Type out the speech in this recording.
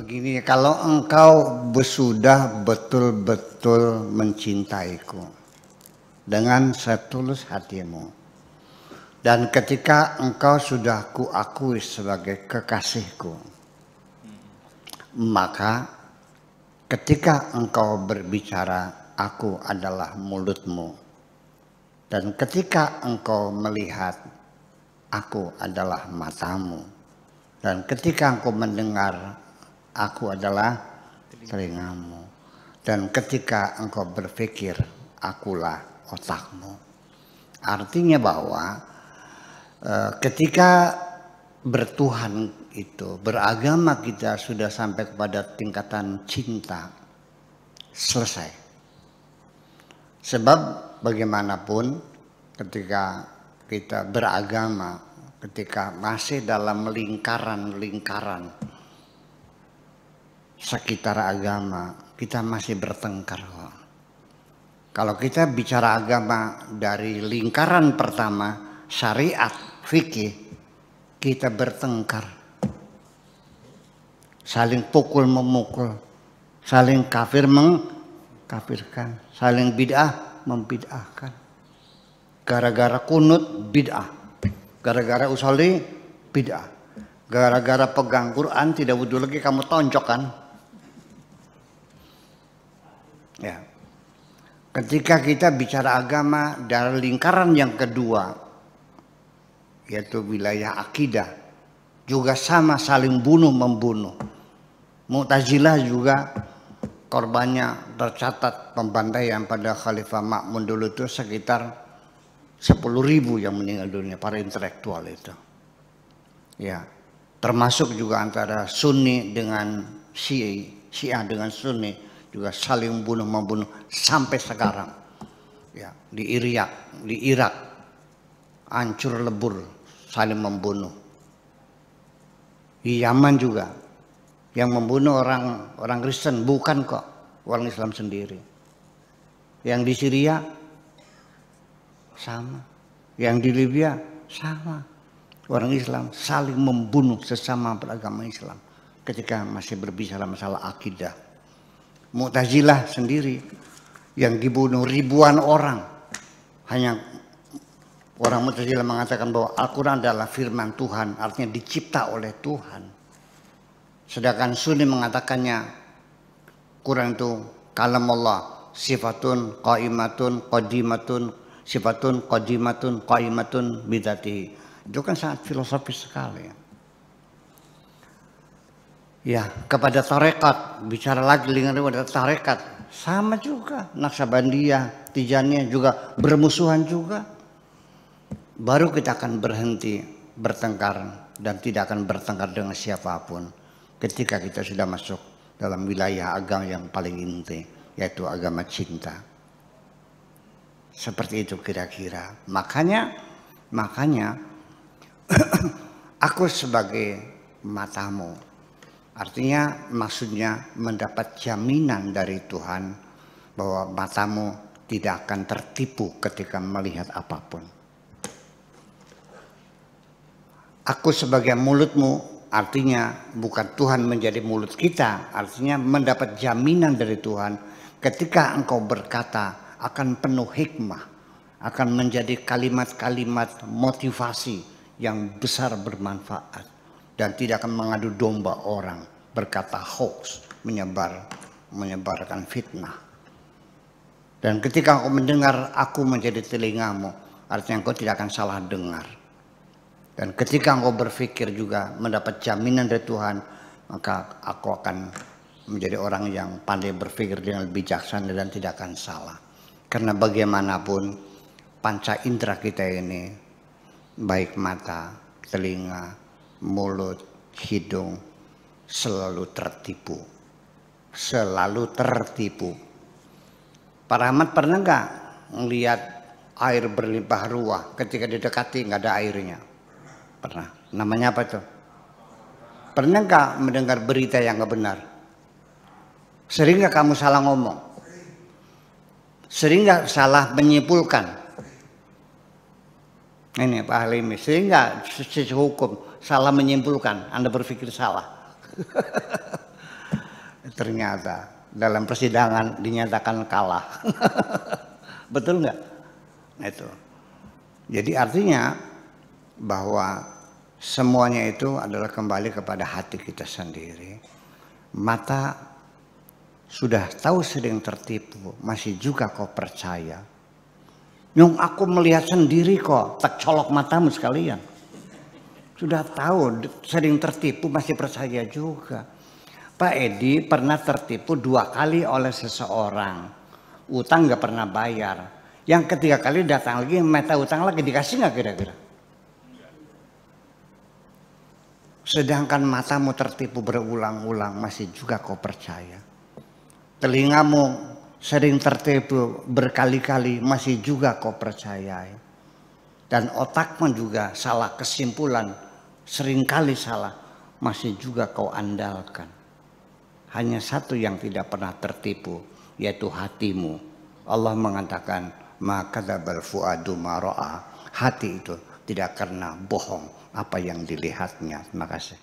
Begini, kalau engkau sudah betul-betul mencintaiku dengan setulus hatimu, dan ketika engkau sudah kuakui sebagai kekasihku, maka ketika engkau berbicara, aku adalah mulutmu, dan ketika engkau melihat, aku adalah matamu, dan ketika engkau mendengar, aku adalah telingamu, dan ketika engkau berpikir, akulah otakmu. Artinya bahwa ketika bertuhan itu, beragama kita sudah sampai kepada tingkatan cinta, selesai. Sebab bagaimanapun ketika kita beragama, ketika masih dalam lingkaran-lingkaran sekitar agama, kita masih bertengkar. Kalau kita bicara agama dari lingkaran pertama, syariat, fikih, kita bertengkar. Saling pukul memukul, saling kafir mengkafirkan, saling bid'ah membid'ahkan. Gara-gara kunut bid'ah, gara-gara usolli bid'ah, gara-gara pegang Quran tidak wudhu lagi kamu tonjok kan? Ya. Ketika kita bicara agama dari lingkaran yang kedua, yaitu wilayah akidah, juga sama saling bunuh-membunuh. Mu'tazilah juga korbannya tercatat pembantaian pada Khalifah Ma'mun dulu itu sekitar 10.000 yang meninggal dunia, para intelektual itu. Ya, termasuk juga antara Sunni dengan Syiah dengan Sunni juga saling bunuh-membunuh sampai sekarang. Ya, di Irak hancur lebur, saling membunuh. Di Yaman juga yang membunuh orang Kristen bukan kok orang Islam sendiri. Yang di Syria sama, yang di Libya sama, orang Islam saling membunuh sesama beragama Islam ketika masih berbicara masalah akidah. Mu'tazilah sendiri yang dibunuh ribuan orang, hanya orang Mu'tazilah mengatakan bahwa Al-Quran adalah firman Tuhan, artinya dicipta oleh Tuhan. Sedangkan Sunni mengatakannya Quran itu kalam Allah, sifatun qaimatun qadimatun, sifatun qadimatun qaimatun bidzatihi. Itu kan sangat filosofis sekali. Ya, kepada tarekat, bicara lagi dengan tarekat, sama juga. Naksabandiyah, Tijaniyah juga bermusuhan juga. Baru kita akan berhenti bertengkar dan tidak akan bertengkar dengan siapapun ketika kita sudah masuk dalam wilayah agama yang paling inti, yaitu agama cinta. Seperti itu kira-kira. Makanya aku sebagai matamu, artinya maksudnya mendapat jaminan dari Tuhan bahwa matamu tidak akan tertipu ketika melihat apapun. Aku sebagai mulutmu, artinya bukan Tuhan menjadi mulut kita, artinya mendapat jaminan dari Tuhan ketika engkau berkata akan penuh hikmah, akan menjadi kalimat-kalimat motivasi yang besar bermanfaat. Dan tidak akan mengadu domba orang, berkata hoax, menyebarkan fitnah. Dan ketika engkau mendengar, aku menjadi telingamu, artinya engkau tidak akan salah dengar. Dan ketika engkau berpikir juga mendapat jaminan dari Tuhan, maka aku akan menjadi orang yang pandai berpikir dengan bijaksana dan tidak akan salah. Karena bagaimanapun panca indera kita ini, baik mata, telinga, mulut, hidung, selalu tertipu. Pak Rahmat pernah nggak ngelihat air berlimpah ruah ketika didekati nggak ada airnya? Pernah. Namanya apa tuh? Pernah nggak mendengar berita yang nggak benar? Sering nggak kamu salah ngomong? Sering nggak salah menyimpulkan? Ini Pak Halimi, sering nggak sisi hukum salah menyimpulkan? Anda berpikir salah. Ternyata dalam persidangan dinyatakan kalah. Betul nggak? Itu. Jadi artinya bahwa semuanya itu adalah kembali kepada hati kita sendiri. Mata sudah tahu sering tertipu, masih juga kau percaya. Nyung aku melihat sendiri kok, tak colok matamu sekalian. Sudah tahu sering tertipu masih percaya juga. Pak Edi pernah tertipu 2 kali oleh seseorang. Utang nggak pernah bayar. Yang ketiga kali datang lagi minta utang lagi, dikasih nggak kira-kira? Sedangkan matamu tertipu berulang-ulang masih juga kau percaya. Telingamu sering tertipu berkali-kali masih juga kau percayai. Dan otakmu juga salah kesimpulan, seringkali salah, masih juga kau andalkan. Hanya satu yang tidak pernah tertipu, yaitu hatimu. Allah mengatakan, ma kadzabal fuadu ma ra'a. Hati itu tidak pernah bohong apa yang dilihatnya. Terima kasih.